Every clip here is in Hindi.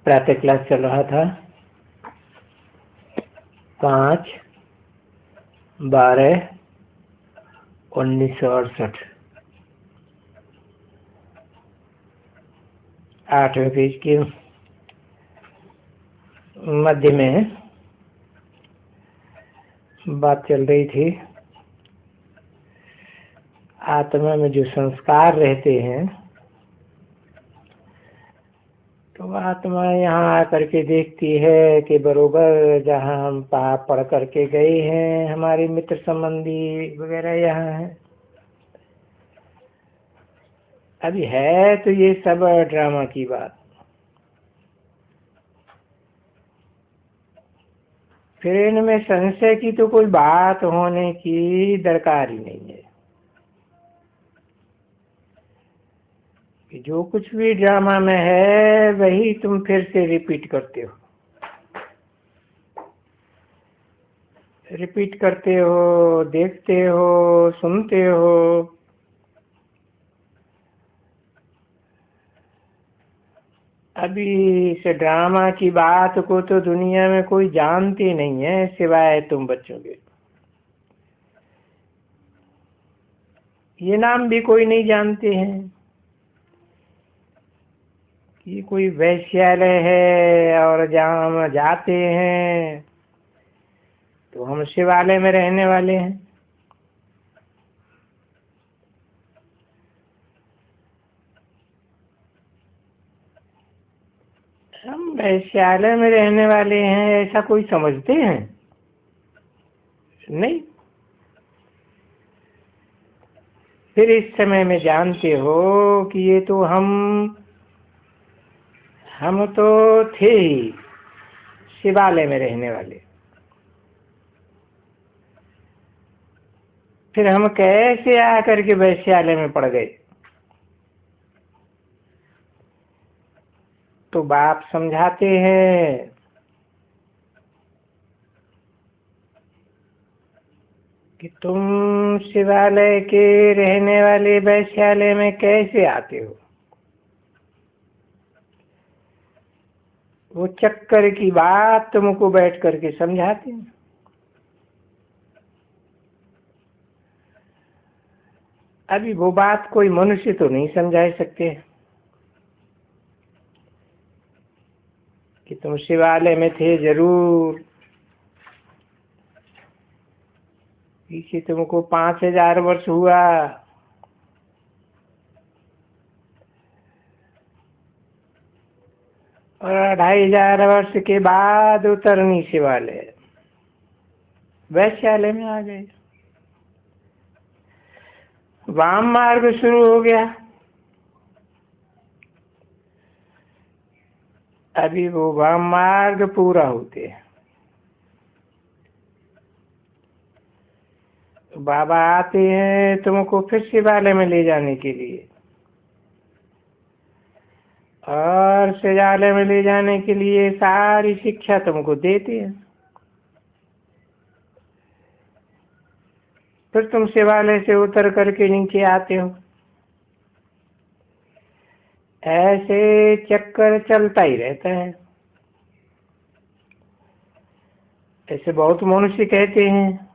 प्रातः क्लास चल रहा था 5/12/1968 8वें पेज के मध्य में बात चल रही थी। आत्मा में जो संस्कार रहते हैं तो आत्मा यहाँ आकर के देखती है कि बरोबर जहाँ हम पढ़ करके गए हैं, हमारे मित्र संबंधी वगैरह यहाँ है। अभी है तो ये सब ड्रामा की बात। फिर इनमें संशय की तो कोई बात होने की दरकार ही नहीं है कि जो कुछ भी ड्रामा में है वही तुम फिर से रिपीट करते हो, देखते हो, सुनते हो। अभी इस ड्रामा की बात को तो दुनिया में कोई जानती नहीं है सिवाय तुम बच्चों के। ये नाम भी कोई नहीं जानते हैं कि कोई वैश्यालय है और जहाँ हम जाते हैं तो हम शिवालय में रहने वाले हैं। हम वैश्यालय में रहने वाले हैं ऐसा कोई समझते हैं? नहीं। फिर इस समय में जानते हो कि ये तो हम तो थे ही शिवालय में रहने वाले। फिर हम कैसे आकर के वैश्यालय में पड़ गए? तो बाप समझाते हैं कि तुम शिवालय के रहने वाले वैश्यालय में कैसे आते हो। वो चक्कर की बात तुमको बैठ करके समझाते हैं। अभी वो बात कोई मनुष्य तो नहीं समझा सकते कि तुम शिवालय में थे जरूर, पीछे तुमको 5000 वर्ष हुआ, और 2500 वर्ष के बाद उतरनी शिवालय वैश्यालय में आ गए। वाम मार्ग शुरू हो गया। अभी वो वाम मार्ग पूरा होते हैं। बाबा आते हैं तुमको फिर शिवालय में ले जाने के लिए, और शिवालय में ले जाने के लिए सारी शिक्षा तुमको देते हैं। फिर तुम शिवालय से उतर करके नीचे आते हो। ऐसे चक्कर चलता ही रहता है। ऐसे बहुत मनुष्य कहते हैं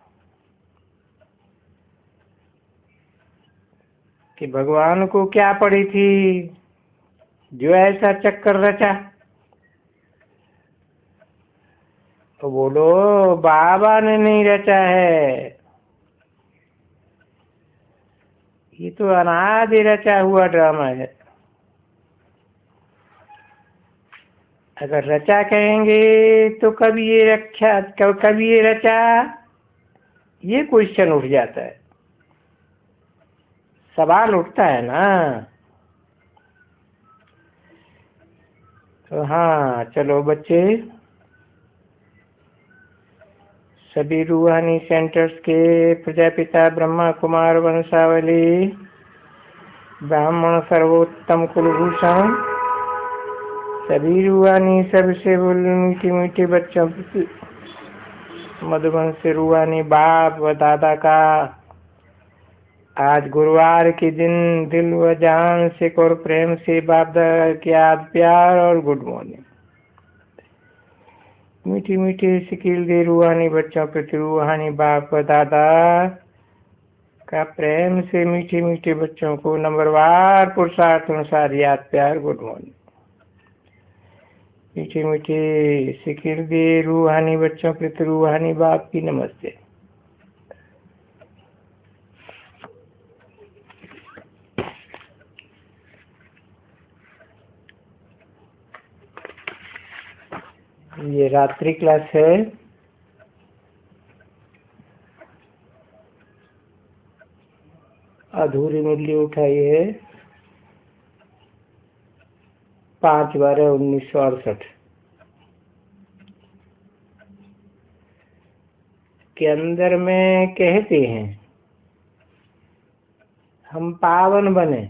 कि भगवान को क्या पड़ी थी जो ऐसा चक्कर रचा। तो बोलो बाबा ने नहीं रचा है, ये तो अनादि रचा हुआ ड्रामा है। अगर रचा कहेंगे तो कभी ये रक्षा, कभी ये रचा, ये क्वेश्चन उठ जाता है, सवाल उठता है ना। तो हाँ चलो बच्चे, सभी रूहानी सेंटर्स के प्रजापिता ब्रह्मा कुमार वंशावली ब्राह्मण सर्वोत्तम कुलभूषण, सभी रूहानी सबसे मीठे मीठे बच्चों मधुबन से रूहानी बाप व दादा का आज गुरुवार के दिन दिल व जान से और प्रेम से बाप दादा के याद प्यार और गुड मॉर्निंग। मीठी मीठी शिकिल दे रूहानी बच्चों प्रति रूहानी बाप दादा का प्रेम से मीठे मीठे बच्चों को नंबरवार पुरुषार्थ अनुसार याद प्यार गुड मॉर्निंग। मीठे मीठे शिकिल दे रूहानी बच्चों प्रति रूहानी बाप की नमस्ते। ये रात्रि क्लास है। अधूरी मूल्य उठाई है 5/12/1968 के अंदर में कहते हैं हम पावन बने,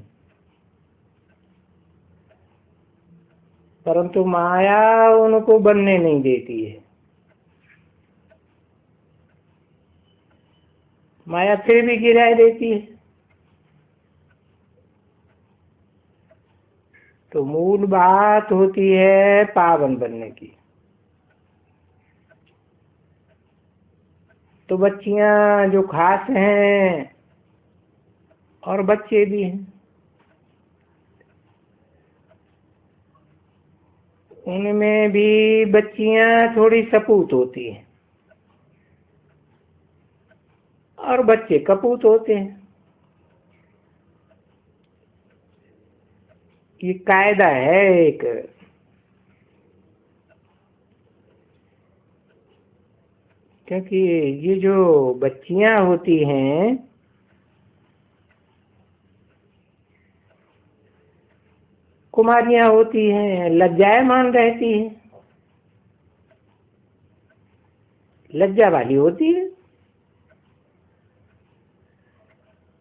परंतु माया उनको बनने नहीं देती है। माया फिर भी गिरा देती है। तो मूल बात होती है पावन बनने की। तो बच्चियां जो खास हैं और बच्चे भी हैं, उनमें भी बच्चियां थोड़ी सपूत होती हैं और बच्चे कपूत होते हैं। ये कायदा है एक। क्योंकि ये जो बच्चियां होती हैं कुमारियां होती हैं, लज्जायमान रहती हैं, लज्जा वाली होती है।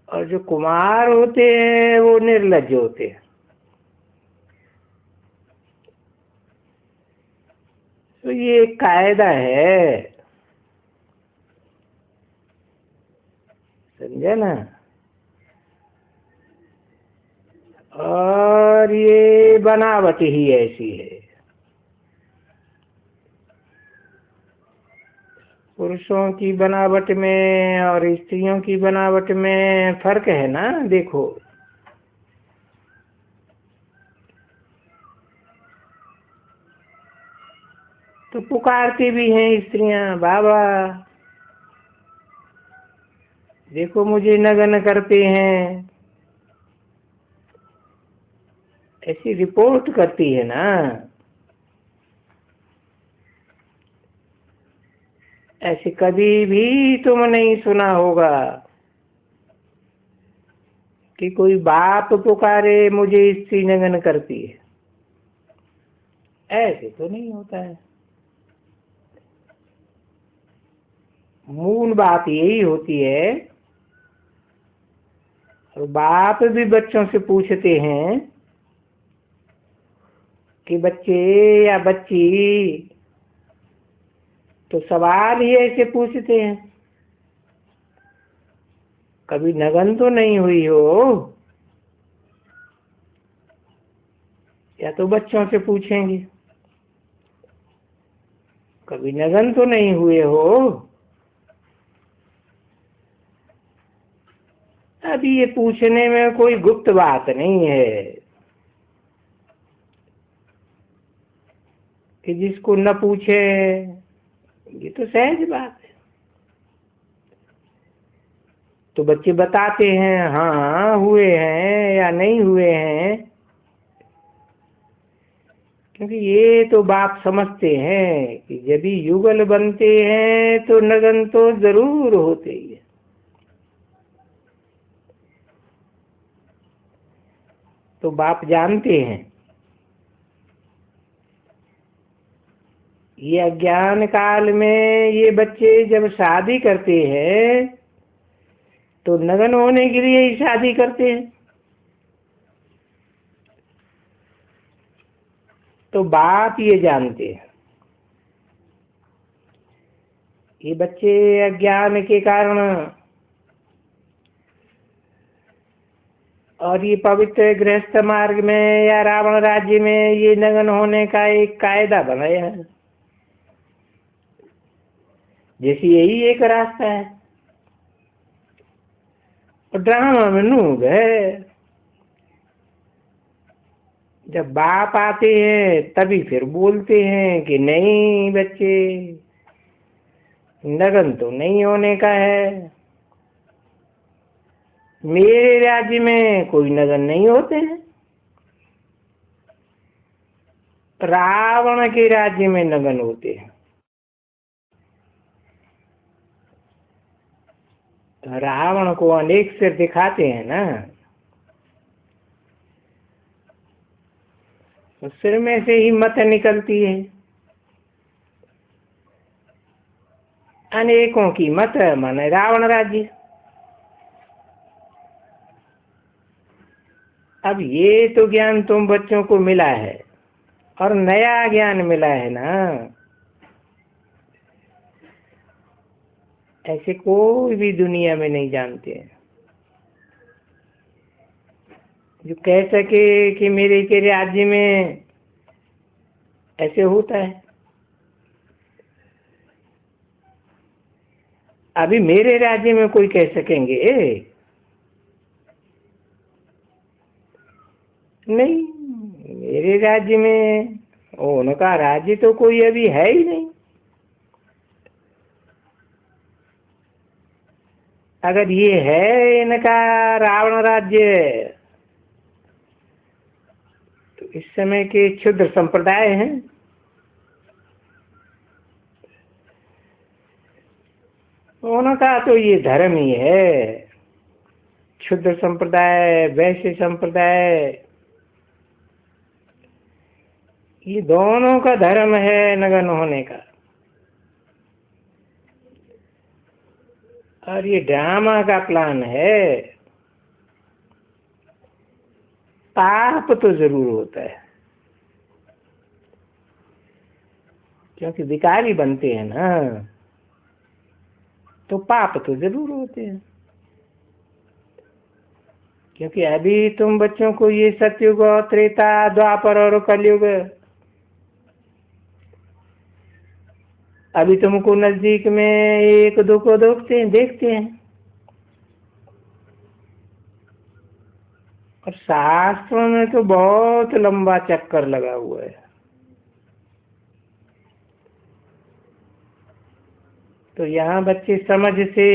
और जो कुमार होते हैं वो निर्लज्ज होते हैं। तो ये एक कायदा है, समझे ना। और ये बनावट ही ऐसी है। पुरुषों की बनावट में और स्त्रियों की बनावट में फर्क है ना। देखो तो पुकारती भी हैं स्त्रियां, बाबा देखो मुझे नग्न करते हैं, ऐसी रिपोर्ट करती है ना। ऐसे कभी भी तुम नहीं सुना होगा कि कोई बाप पुकारे मुझे स्त्री नग्न करती है। ऐसे तो नहीं होता है। मूल बात यही होती है। और बाप भी बच्चों से पूछते हैं कि बच्चे या बच्ची, तो सवाल ही ऐसे पूछते हैं कभी नग्न तो नहीं हुई हो। या तो बच्चों से पूछेंगे कभी नग्न तो नहीं हुए हो। अभी ये पूछने में कोई गुप्त बात नहीं है कि जिसको न पूछे, ये तो सहज बात है। तो बच्चे बताते हैं हाँ हुए हैं या नहीं हुए हैं, क्योंकि ये तो बाप समझते हैं कि जब भी युगल बनते हैं तो नग्न तो जरूर होते ही है। तो बाप जानते हैं ये अज्ञान काल में ये बच्चे जब शादी करते हैं तो नग्न होने के लिए ही शादी करते हैं। तो बाप ये जानते हैं ये बच्चे अज्ञान के कारण और ये पवित्र गृहस्थ मार्ग में या रावण राज्य में ये नग्न होने का एक कायदा बनाया है। जैसे यही एक रास्ता है। और ड्रामा में नूग है, जब बाप आते हैं तभी फिर बोलते हैं कि नहीं बच्चे, लगन तो नहीं होने का है। मेरे राज्य में कोई लगन नहीं होते हैं, रावण के राज्य में लगन होते हैं। तो रावण को अनेक सिर दिखाते हैं ना, तो सिर में से ही मत निकलती है, अनेकों की मत माने रावण राज्य। अब ये तो ज्ञान तुम बच्चों को मिला है, और नया ज्ञान मिला है ना। ऐसे कोई भी दुनिया में नहीं जानते हैं जो कह सके कि मेरे के राज्य में ऐसे होता है। अभी मेरे राज्य में कोई कह सकेंगे नहीं, मेरे राज्य में उनका राज्य तो कोई अभी है ही नहीं। अगर ये है इनका रावण राज्य, तो इस समय के क्षुद्र संप्रदाय हैं, उनका तो ये धर्म ही है। क्षुद्र संप्रदाय, वैश्य संप्रदाय, ये दोनों का धर्म है नगन होने का। और ये ड्रामा का प्लान है। पाप तो जरूर होता है, क्योंकि विकारी बनते हैं ना, तो पाप तो जरूर होते हैं। क्योंकि अभी तुम बच्चों को ये सतयुग और त्रेता, द्वापर और कलयुग, अभी तुमको नजदीक में एक दो को देखते हैं। और शास्त्रों में तो बहुत लंबा चक्कर लगा हुआ है। तो यहाँ बच्चे समझ से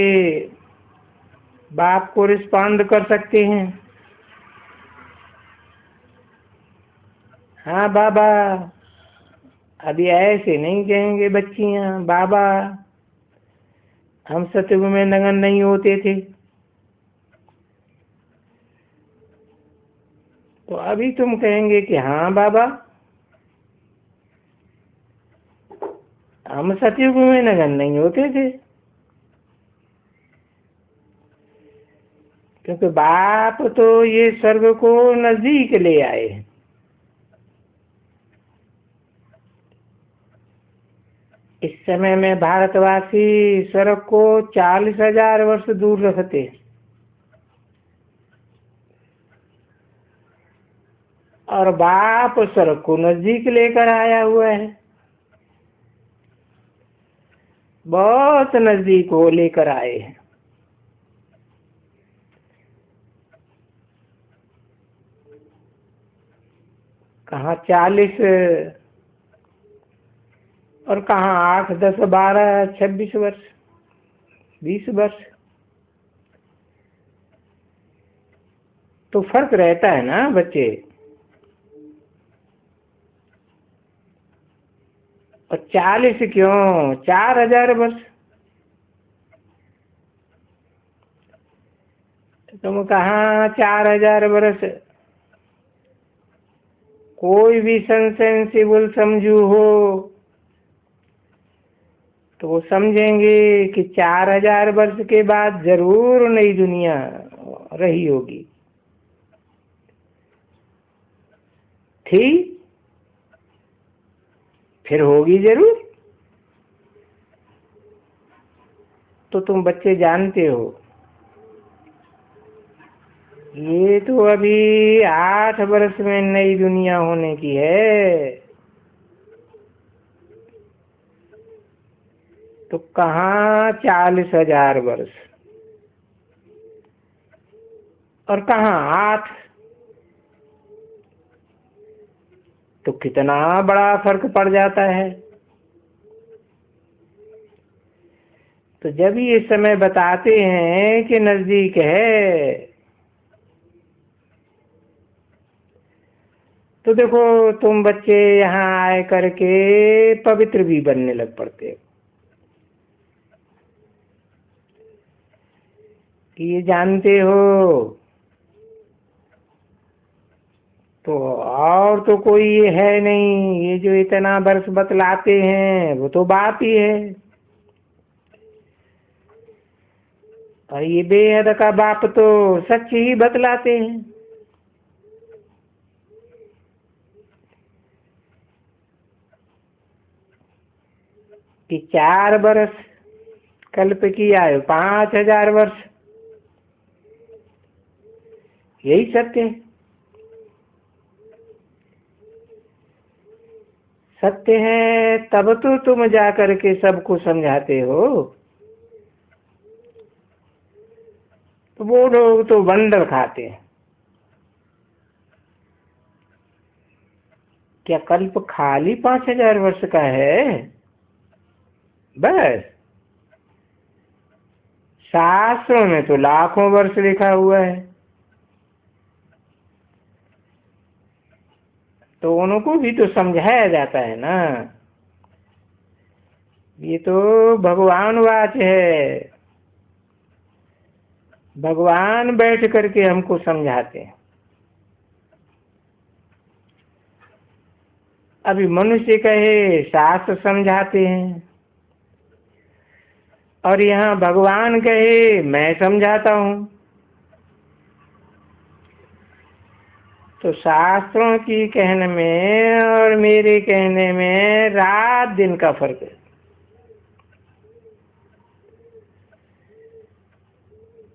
बाप को रिस्पॉन्ड कर सकते हैं। हाँ बाबा, अभी ऐसे नहीं कहेंगे बच्चियां, बाबा हम सतयुग में नगन नहीं होते थे। तो अभी तुम कहेंगे कि हाँ बाबा, हम सतयुग में नगन नहीं होते थे, क्योंकि बाप तो ये स्वर्ग को नजदीक ले आए हैं। इस समय में भारतवासी स्वर्ग को 40,000 वर्ष दूर रखते, और बाप स्वर्ग को नजदीक लेकर आया हुआ है, बहुत नजदीक हो लेकर आए हैं। कहाँ 40 और कहाँ 8, 10, 12, 26 वर्ष, 20 वर्ष, तो फर्क रहता है ना बच्चे। और 40 क्यों, 4,000 वर्ष। तुम कहाँ 4,000 वर्ष, कोई भी सेंसिबल समझू हो तो वो समझेंगे कि 4,000 वर्ष के बाद जरूर नई दुनिया रही होगी। थी, फिर होगी जरूर। तो तुम बच्चे जानते हो, ये तो अभी 8 वर्ष में नई दुनिया होने की है। तो कहाँ 40,000 वर्ष और कहाँ 8। तो कितना बड़ा फर्क पड़ जाता है। तो जब ये समय बताते हैं कि नजदीक है, तो देखो तुम बच्चे यहाँ आए करके पवित्र भी बनने लग पड़ते हो कि ये जानते हो। तो और तो कोई ये है नहीं, ये जो इतना वर्ष बतलाते हैं वो तो बाप ही है। और ये बेहद का बाप तो सच ही बतलाते हैं कि 4 बरस कल्प की आयु 5,000 वर्ष, यही सत्य है। सत्य है तब तो तुम जा करके सबको समझाते हो। तो वो लोग तो बंडल खाते हैं। क्या कल्प खाली 5,000 वर्ष का है? बस शास्त्रों में तो लाखों वर्ष लिखा हुआ है। तो उनको भी तो समझाया जाता है ना। ये तो भगवान वाच है, भगवान बैठ करके हमको समझाते हैं। अभी मनुष्य कहे शास्त्र समझाते हैं, और यहाँ भगवान कहे मैं समझाता हूँ। तो शास्त्रों की कहने में और मेरे कहने में रात दिन का फर्क है।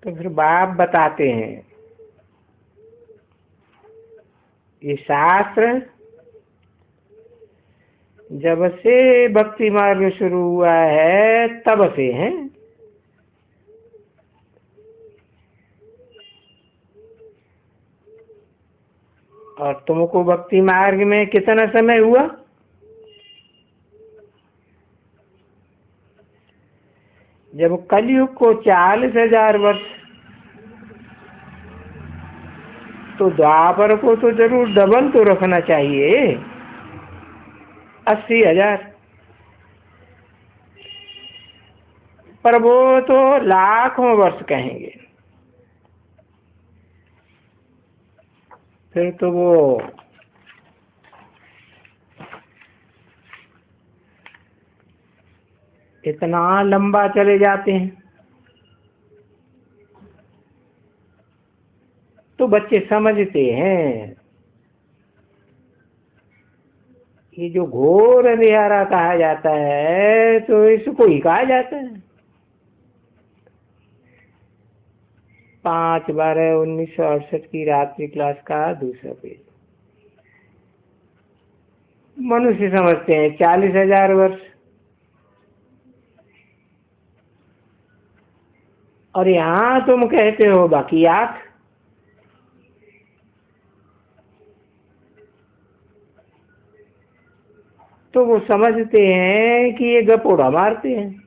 तो फिर बाप बताते हैं ये शास्त्र जब से भक्ति मार्ग शुरू हुआ है तब से हैं। और तुमको भक्ति मार्ग में कितना समय हुआ? जब कलयुग को 40,000 वर्ष, तो द्वापर को तो जरूर डबल तो रखना चाहिए, 80,000। पर वो तो लाखों वर्ष कहेंगे। फिर तो वो इतना लंबा चले जाते हैं। तो बच्चे समझते हैं ये जो घोर अंधियारा कहा जाता है तो इसको ही कहा जाता है। 5/12/1968 की रात्रि क्लास का दूसरा पेज। मनुष्य समझते हैं 40,000 वर्ष, और यहाँ तुम कहते हो बाकी 8। तो वो समझते हैं कि ये गपोड़ा मारते हैं।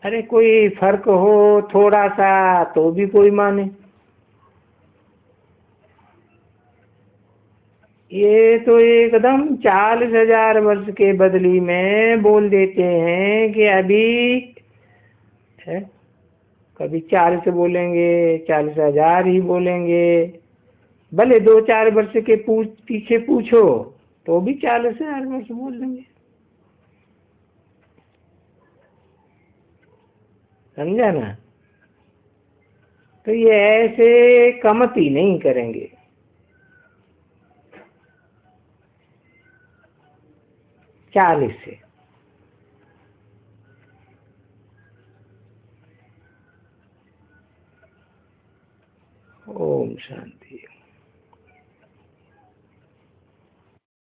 अरे कोई फर्क हो थोड़ा सा तो भी कोई माने। ये तो एकदम 40,000 वर्ष के बदली में बोल देते हैं कि अभी है, कभी 40 बोलेंगे, 40,000 ही बोलेंगे। भले 2-4 वर्ष के पीछे पूछो तो भी 40,000 वर्ष बोल देंगे। समझा ना? तो ये ऐसे कमती नहीं करेंगे। 40 से ओम शांति।